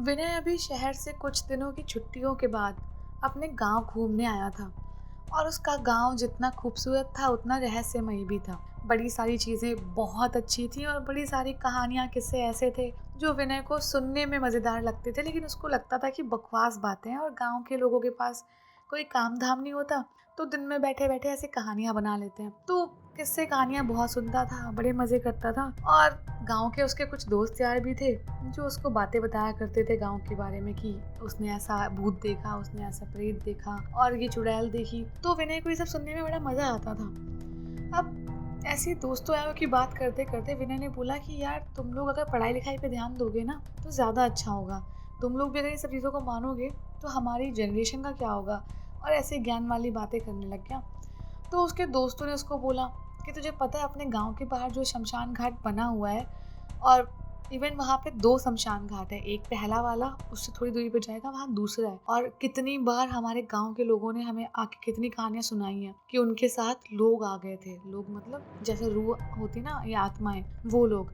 विनय अभी शहर से कुछ दिनों की छुट्टियों के बाद अपने गांव घूमने आया था। और उसका गांव जितना खूबसूरत था उतना रहस्यमयी भी था। बड़ी सारी चीजें बहुत अच्छी थी और बड़ी सारी कहानियां किस्से ऐसे थे जो विनय को सुनने में मजेदार लगते थे, लेकिन उसको लगता था कि बकवास बातें हैं और गांव के लोगों के पास कोई काम धाम नहीं होता, तो दिन में बैठे बैठे ऐसे कहानियां बना लेते हैं। तो किस्से कहानियां बहुत सुनता था, बड़े मजे करता था। और गांव के उसके कुछ दोस्त यार भी थे जो उसको बातें बताया करते थे गांव के बारे में, कि उसने ऐसा भूत देखा, उसने ऐसा प्रेत देखा और ये चुड़ैल देखी। तो विनय को ये सब सुनने में बड़ा मजा आता था। अब ऐसे दोस्तों यारों की बात करते करते विनय ने बोला कि यार तुम लोग अगर पढ़ाई लिखाई पे ध्यान दोगे ना तो ज़्यादा अच्छा होगा। तुम लोग भी अगर ये सब चीज़ों को मानोगे तो हमारी जनरेशन का क्या होगा। और ऐसे ज्ञान वाली बातें करने लग गया। तो उसके दोस्तों ने उसको बोला कि तुझे पता है अपने गांव के बाहर जो शमशान घाट बना हुआ है, और इवन वहाँ पे दो शमशान घाट है, एक पहला वाला उससे थोड़ी दूरी पे जाएगा, वहाँ दूसरा है। और कितनी बार हमारे गांव के लोगों ने हमें आके कितनी कहानियां सुनाई हैं कि उनके साथ लोग आ गए थे। लोग मतलब जैसे रूह होती ना या आत्माएं, वो लोग।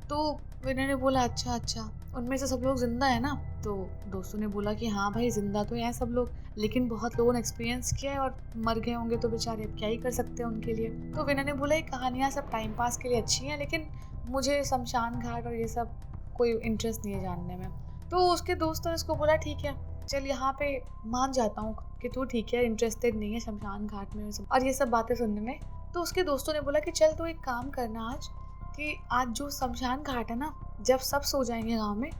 तो विनय ने बोला अच्छा अच्छा, उनमें से सब लोग जिंदा है ना। तो दोस्तों ने बोला कि हाँ भाई जिंदा तो हैं सब लोग, लेकिन बहुत लोगों ने एक्सपीरियंस किया है और मर गए होंगे तो बेचारे अब क्या ही कर सकते हैं उनके लिए। तो विनय ने बोला ये कहानियाँ सब टाइम पास के लिए अच्छी हैं, लेकिन मुझे शमशान घाट और ये सब कोई इंटरेस्ट नहीं है जानने में। तो उसके दोस्तों ने उसको बोला ठीक है, चल यहाँ पे मान जाता हूँ कि तू ठीक है इंटरेस्टेड नहीं है शमशान घाट में और ये सब बातें सुनने में। तो उसके दोस्तों ने बोला कि चल तू एक काम करना आज, कि आज जो शमशान घाट है ना, जब सब सो जाएंगे गांव में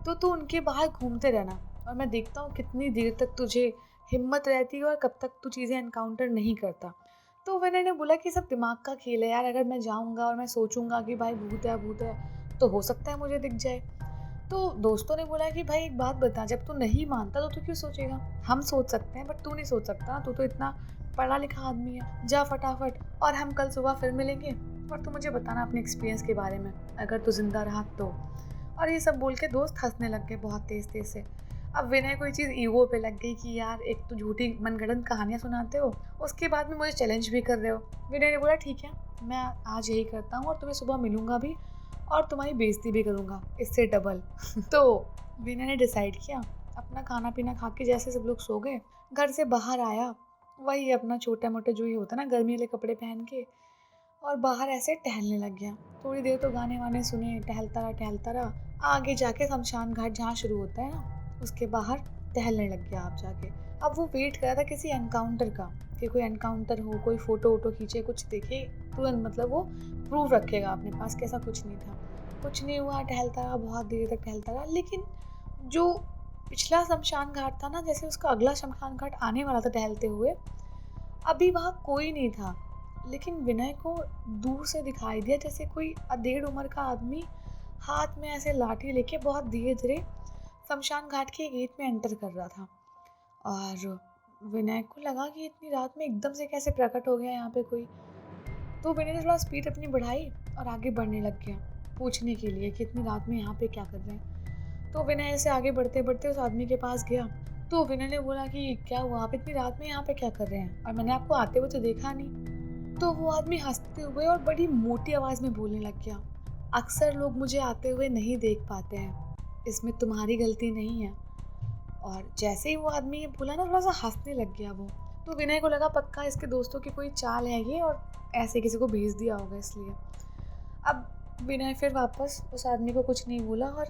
तो तू उनके बाहर घूमते रहना, और मैं देखता हूँ कितनी देर तक तुझे हिम्मत रहती है और कब तक तू चीज़ें एनकाउंटर नहीं करता। तो विनय ने बोला कि सब दिमाग का खेल है यार, अगर मैं जाऊँगा और मैं सोचूंगा कि भाई भूत है तो हो सकता है मुझे दिख जाए। तो दोस्तों ने बोला कि भाई एक बात बता, जब तू नहीं मानता तो तू क्यों सोचेगा। हम सोच सकते हैं बट तू नहीं सोच सकता, तू तो इतना पढ़ा लिखा आदमी है। जा फटाफट, और हम कल सुबह फिर मिलेंगे और तू मुझे बताना अपने एक्सपीरियंस के बारे में, अगर तू जिंदा रहा तो। और ये सब बोल के दोस्त हंसने लग गए बहुत तेज तेज से। अब विनय को ये चीज़ ईगो पे लग गई कि यार एक तो झूठी मनगढ़ंत कहानियां सुनाते हो, उसके बाद में मुझे चैलेंज भी कर रहे हो। विनय ने बोला ठीक है, मैं आज यही करता हूँ और तुम्हें सुबह मिलूंगा भी और तुम्हारी बेइज्जती भी करूंगा इससे डबल। तो विनय ने डिसाइड किया, अपना खाना पीना खा के जैसे सब लोग सो गए, घर से बाहर आया, वही अपना छोटा मोटा जो ये होता है ना गर्मी वाले कपड़े पहन के, और बाहर ऐसे टहलने लग गया। थोड़ी देर तो गाने वाने सुने, टहलता रहा। आगे जाके शमशान घाट जहाँ शुरू होता है ना उसके बाहर टहलने लग गया आप जाके। अब वो वेट कर रहा था किसी एनकाउंटर का, कि कोई एनकाउंटर हो, कोई फोटो वोटो खींचे, कुछ दिखे तुरंत, मतलब वो प्रूफ रखेगा अपने पास। कैसा कुछ नहीं था, कुछ नहीं हुआ। टहलता रहा, बहुत देर तक टहलता रहा, लेकिन जो पिछला शमशान घाट था ना, जैसे उसका अगला शमशान घाट आने वाला था टहलते हुए, अभी वहाँ कोई नहीं था। लेकिन विनय को दूर से दिखाई दिया जैसे कोई अधेड़ उम्र का आदमी हाथ में ऐसे लाठी लेके बहुत धीरे धीरे शमशान घाट के गेट में एंटर कर रहा था। और विनय को लगा कि इतनी रात में एकदम से कैसे प्रकट हो गया यहाँ पे कोई। तो विनय ने थोड़ा स्पीड अपनी बढ़ाई और आगे बढ़ने लग गया, पूछने के लिए कि इतनी रात में यहाँ पे क्या कर रहे हैं। तो विनय ऐसे आगे बढ़ते बढ़ते उस आदमी के पास गया। तो विनय ने बोला कि क्या हुआ, आप इतनी रात में यहाँ पे क्या कर रहे हैं, और मैंने आपको आते हुए तो देखा नहीं। तो वो आदमी हंसते हुए और बड़ी मोटी आवाज में बोलने लग गया, अक्सर लोग मुझे आते हुए नहीं देख पाते हैं, इसमें तुम्हारी गलती नहीं है। और जैसे ही वो आदमी ये बोला ना, थोड़ा सा हंसने लग गया वो। तो विनय को लगा पक्का इसके दोस्तों की कोई चाल है ये, और ऐसे किसी को भेज दिया होगा इसलिए। अब विनय फिर वापस उस आदमी को कुछ नहीं बोला और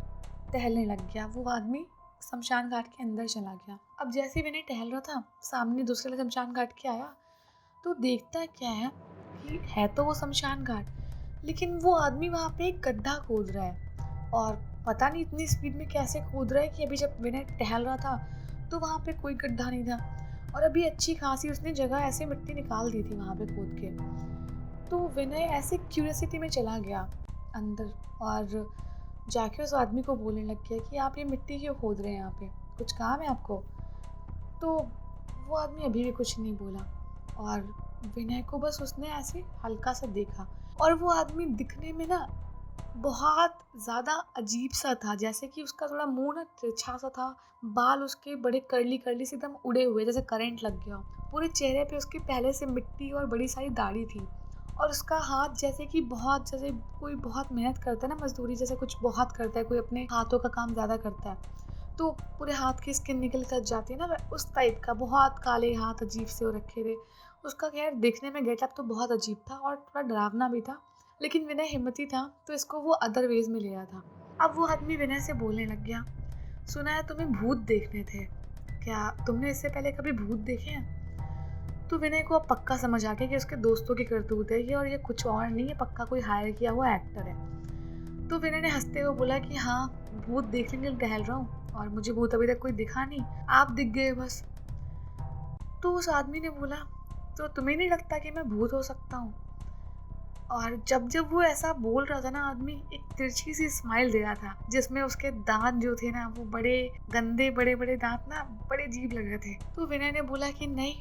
टहलने लग गया। वो आदमी शमशान घाट के अंदर चला गया। अब जैसे विनय टहल रहा था, सामने दूसरे शमशान घाट के आया, तो देखता क्या है कि है तो वो शमशान घाट, लेकिन वो आदमी वहाँ पे एक गड्ढा खोद रहा है। और पता नहीं इतनी स्पीड में कैसे खोद रहा है कि अभी जब विनय टहल रहा था तो वहाँ पे कोई गड्ढा नहीं था, और अभी अच्छी खासी उसने जगह ऐसे मिट्टी निकाल दी थी वहाँ पे खोद के। तो विनय ऐसे क्यूरियोसिटी में चला गया अंदर, और जाके उस आदमी को बोलने लग गया कि आप ये मिट्टी क्यों खोद रहे हैं, यहाँ पे कुछ काम है आपको। तो वो आदमी अभी भी कुछ नहीं बोला, और विनय को बस उसने ऐसे हल्का सा देखा। और वो आदमी दिखने में ना बहुत ज़्यादा अजीब सा था, जैसे कि उसका थोड़ा मुंह ना तिरछा सा था, बाल उसके बड़े कर्ली कर्ली से एकदम उड़े हुए जैसे करंट लग गया हो। पूरे चेहरे पे उसके पहले से मिट्टी और बड़ी सारी दाढ़ी थी, और उसका हाथ जैसे कि बहुत, जैसे कोई बहुत मेहनत करता है ना, मजदूरी जैसे कुछ बहुत करता है, कोई अपने हाथों का काम ज़्यादा करता है तो पूरे हाथ की स्किन निकल कर जाती है ना, उस टाइप का बहुत काले हाथ अजीब से हो रखे थे उसका। खैर देखने में गेटअप तो बहुत अजीब था और थोड़ा डरावना भी था, लेकिन विनय हिम्मती था तो इसको वो अदर वेज में लिया था। अब वो आदमी विनय से बोलने लग गया, सुना है तुम्हें भूत देखने थे, क्या तुमने इससे पहले कभी भूत देखे हैं? तो विनय को अब पक्का समझ आ गया कि उसके दोस्तों की करतूत है ये, और ये कुछ और नहीं है, पक्का कोई हायर किया हुआ एक्टर है। तो विनय ने हंसते हुए बोला कि हाँ, भूत देखने के लिए टहल रहा हूँ और मुझे भूत अभी तक कोई दिखा नहीं, आप दिख गए बस। तो उस आदमी ने बोला, तो तुम्हें नहीं लगता कि मैं भूत हो सकता हूँ? और जब जब वो ऐसा बोल रहा था ना, आदमी एक तिरछी सी स्माइल दे रहा था जिसमें उसके दांत जो थे ना, वो बड़े गंदे बड़े बड़े दांत ना, बड़े अजीब लग रहे थे। तो विनय ने बोला कि नहीं,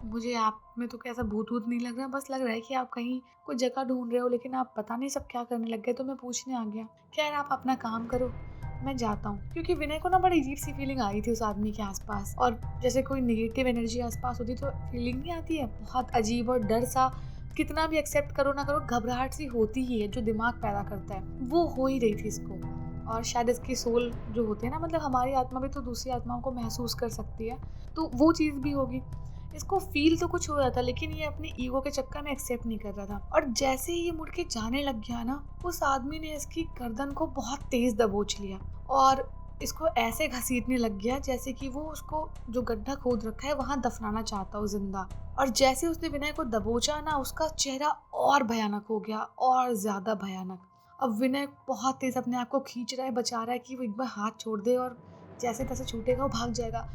मुझे आप में तो कैसा भूत वूत नहीं लग रहा, बस लग रहा है कि आप कहीं कोई जगह ढूंढ रहे हो, लेकिन आप पता नहीं सब क्या करने लग गए, तो मैं पूछने आ गया। खैर आप अपना काम करो, मैं जाता हूँ। क्योंकि विनय को ना बड़ी अजीब सी फीलिंग आई थी उस आदमी के आसपास, और जैसे कोई नेगेटिव एनर्जी आसपास होती तो फीलिंग नहीं आती है, बहुत अजीब और डर सा, कितना भी एक्सेप्ट करो ना करो घबराहट सी होती ही है जो दिमाग पैदा करता है, वो हो ही रही थी इसको। और शायद इसकी सोल जो होती है ना, मतलब हमारी आत्मा भी तो दूसरी आत्माओं को महसूस कर सकती है, तो वो चीज़ भी होगी। इसको फील तो कुछ हो रहा था, लेकिन ये अपनी ईगो के चक्कर में एक्सेप्ट नहीं कर रहा था। और जैसे ही ये मुड़ के जाने लग गया ना, उस आदमी ने इसकी गर्दन को बहुत तेज दबोच लिया और इसको ऐसे घसीटने लग गया जैसे कि वो उसको जो गड्ढा खोद रखा है वहां दफनाना चाहता हो जिंदा। और जैसे उसने विनय को दबोचा ना, उसका चेहरा और भयानक हो गया, और ज्यादा भयानक। अब विनय बहुत तेज अपने आप को खींच रहा है, बचा रहा है कि वो एक बार हाथ छोड़ दे और जैसे तैसे छूटेगा वो भाग जाएगा।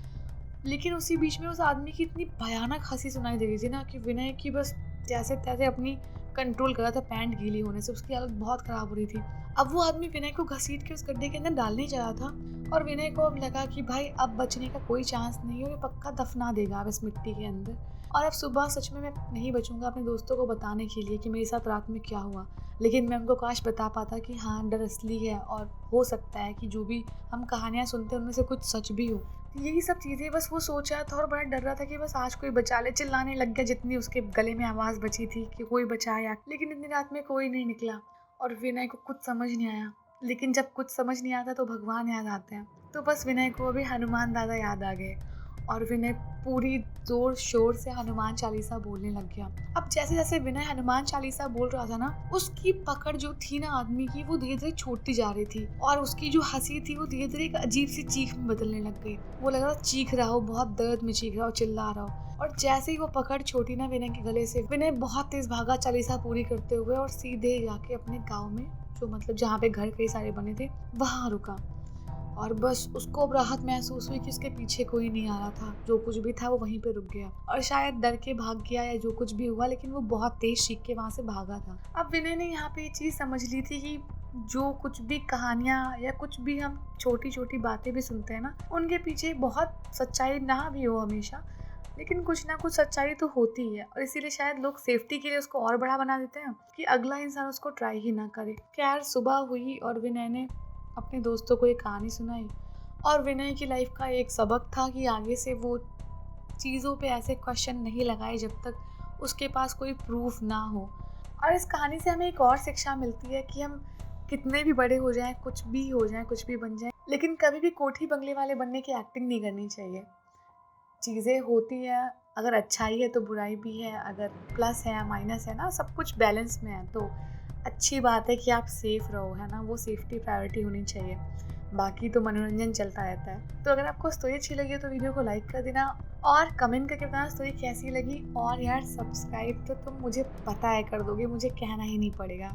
लेकिन उसी बीच में उस आदमी की इतनी भयानक हंसी सुनाई दे रही थी ना कि विनय की बस जैसे तैसे अपनी कंट्रोल कर रहा था, पैंट गीली होने से उसकी हालत बहुत खराब हो रही थी। अब वो आदमी विनय को घसीट के उस गड्ढे के अंदर डालने जा रहा था, और विनय को अब लगा कि भाई अब बचने का कोई चांस नहीं है और ये पक्का दफना देगा अब इस मिट्टी के अंदर। और अब सुबह सच में मैं नहीं बचूंगा अपने दोस्तों को बताने के लिए कि मेरे साथ रात में क्या हुआ, लेकिन मैं उनको काश बता पाता कि हाँ, डर असली है और हो सकता है कि जो भी हम कहानियाँ सुनते हैं उनमें से कुछ सच भी हो। यही सब चीज़ें बस वो सोच रहा था और बड़ा डर रहा था कि बस आज कोई बचा ले। चिल्लाने लग गया जितनी उसके गले में आवाज़ बची थी कि कोई बचाया, लेकिन इतनी रात में कोई नहीं निकला। और विनय को कुछ समझ नहीं आया, लेकिन जब कुछ समझ नहीं आता तो भगवान याद आते हैं। तो बस विनय को अभी हनुमान दादा याद आ गए और विनय पूरी जोर शोर से हनुमान चालीसा बोलने लग गया। अब जैसे जैसे विनय हनुमान चालीसा बोल रहा था ना, उसकी पकड़ जो थी ना आदमी की, वो धीरे धीरे छूटती जा रही थी और उसकी जो हंसी थी वो धीरे धीरे एक अजीब सी चीख में बदलने लग गई। वो लग रहा चीख रहा हो, बहुत दर्द में चीख रहा हो, चिल्ला रहा हो। और जैसे ही वो पकड़ छोटी ना विनय के गले से, विनय बहुत तेज भागा चालीसा पूरी करते हुए और सीधे जाके अपने गाँव में, जो मतलब जहाँ पे घर कई सारे बने थे, वहाँ रुका। और बस उसको अब राहत महसूस हुई कि उसके पीछे कोई नहीं आ रहा था, जो कुछ भी था वो वहीं पे रुक गया और शायद डर के भाग गया या जो कुछ भी हुआ, लेकिन वो बहुत तेज चीख के वहां से भागा था। अब विनय ने यहाँ पे ये चीज समझ ली थी कि जो कुछ भी कहानियाँ या कुछ भी हम छोटी छोटी बातें भी सुनते हैं ना, उनके पीछे बहुत सच्चाई ना भी हो हमेशा, लेकिन कुछ ना कुछ सच्चाई तो होती है। और इसीलिए शायद लोग सेफ्टी के लिए उसको और बड़ा बना देते हैं कि अगला इंसान उसको ट्राई ही ना करे। खैर सुबह हुई और विनय ने अपने दोस्तों को एक कहानी सुनाई, और विनय की लाइफ का एक सबक था कि आगे से वो चीज़ों पे ऐसे क्वेश्चन नहीं लगाए जब तक उसके पास कोई प्रूफ ना हो। और इस कहानी से हमें एक और शिक्षा मिलती है कि हम कितने भी बड़े हो जाएं, कुछ भी हो जाएं, कुछ भी बन जाएं, लेकिन कभी भी कोठी बंगले वाले बनने की एक्टिंग नहीं करनी चाहिए। चीज़ें होती हैं, अगर अच्छाई है तो बुराई भी है, अगर प्लस है माइनस है ना, सब कुछ बैलेंस में है। तो अच्छी बात है कि आप सेफ रहो, है ना, वो सेफ्टी प्रायोरिटी होनी चाहिए। बाकी तो मनोरंजन चलता रहता है। तो अगर आपको स्टोरी अच्छी लगी हो तो वीडियो को लाइक कर देना और कमेंट करके बताना स्टोरी कैसी लगी। और यार सब्सक्राइब तो तुम मुझे पता है कर दोगे, मुझे कहना ही नहीं पड़ेगा।